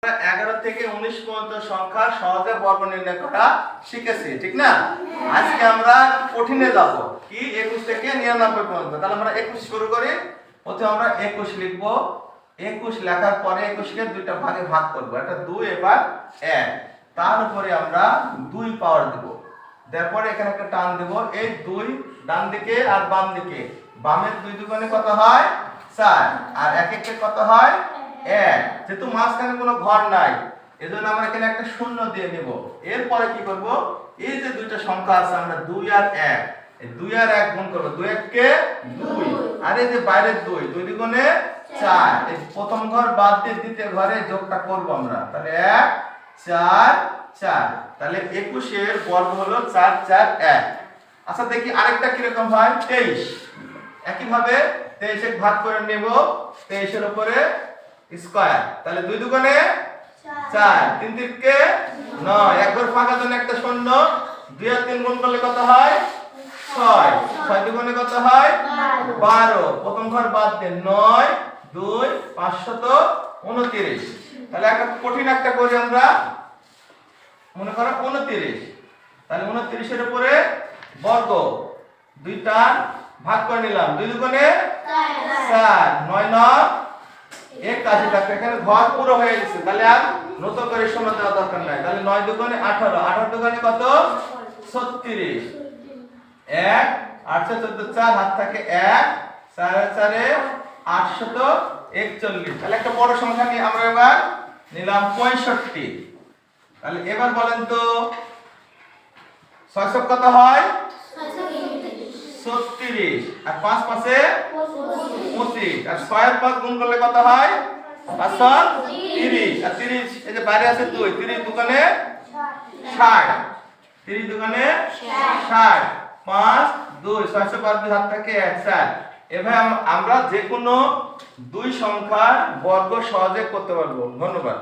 11 থেকে 19 পর্যন্ত সংখ্যা সহজে বর্গ নির্ণয় করা শিখেছি, ঠিক না? আজকে আমরা কঠিনে যাব, কি 21 থেকে 99 পর্যন্ত। তাহলে আমরা 21 শুরু করি। প্রথমে আমরা 21 লিখব। 21 লেখার পরে 21 কে দুইটা ভাগে ভাগ করব, এটা 2 এবার 1, তার উপরে আমরা 2 পাওয়ার দেব। তারপরে এখানে একটা টান দেব, এই 2 ডান দিকে আর বাম দিকে। বামের 2 দুগুণে কত হয়? 4, আর এক একে কত হয়? 1। যেহেতু মাঝখানে কোনো ঘর নাই, এজন্য আমরা এখানে একটা শূন্য দিয়ে নেব। এরপরে কি করব, এই যে দুইটা সংখ্যা আছে, আমরা 2 আর 1, এই 2 আর 1 গুণ করব। 2 1 কে 2, আর এই যে বাইরের 2 2 দুগুণে 4, এই প্রথম ঘর বাদ দিয়ে দ্বিতীয় ঘরে যোগটা করব আমরা। তাহলে 1 4 4, তাহলে 21 এর বর্গ হলো 4 4 1। আচ্ছা দেখি আরেকটা কি রকম হয়, 23। একই ভাবে 23 এর ভাগ করে নেব, 23 এর উপরে স্কয়ার। তাহলে 2 দুগুণে 4, 3 3 9, এক ঘর ফাঁকা জন্য একটা শূন্য। 2 আর 3 গুণ করলে কত হয়? 6, 6 দুগুণে কত হয়? 12, প্রথম ঘর বাদ দিয়ে 9 2 529। তাহলে একটা কঠিন একটা করি আমরা, মনে করো 29। তাহলে 29 এর উপরে বর্গ, দুইটা ভাগ করে নিলাম। 2 দুগুণে 4, 9 9 81। টাকা এখানে ঘর পুরো হয়ে গেছে, তাহলে আর নতুন করে শূন্য দেওয়া দরকার নাই। তাহলে 9 দুগুণে 18, 18 দুগুণে কত? 36। 1 8 14 4, হাত থাকে 1, 4 4 841। তাহলে একটা বড় সংখ্যা নিয়ে আমরা এবার নিলাম 65। তাহলে এবার বলেন তো 6 কত হয়? 36, আর 5 5 এ 25, আর 6 এর 5 গুণ করলে কত হয়? 5 30, আর 30 এই যে বাইরে আছে 2, 30 দুগুণে 60, 30 দুগুণে 60, 5 2 652, হাত থেকে 1 4। এভাবে আমরা যে কোনো দুই সংখ্যার বর্গ সহজে করতে পারবো। ধন্যবাদ।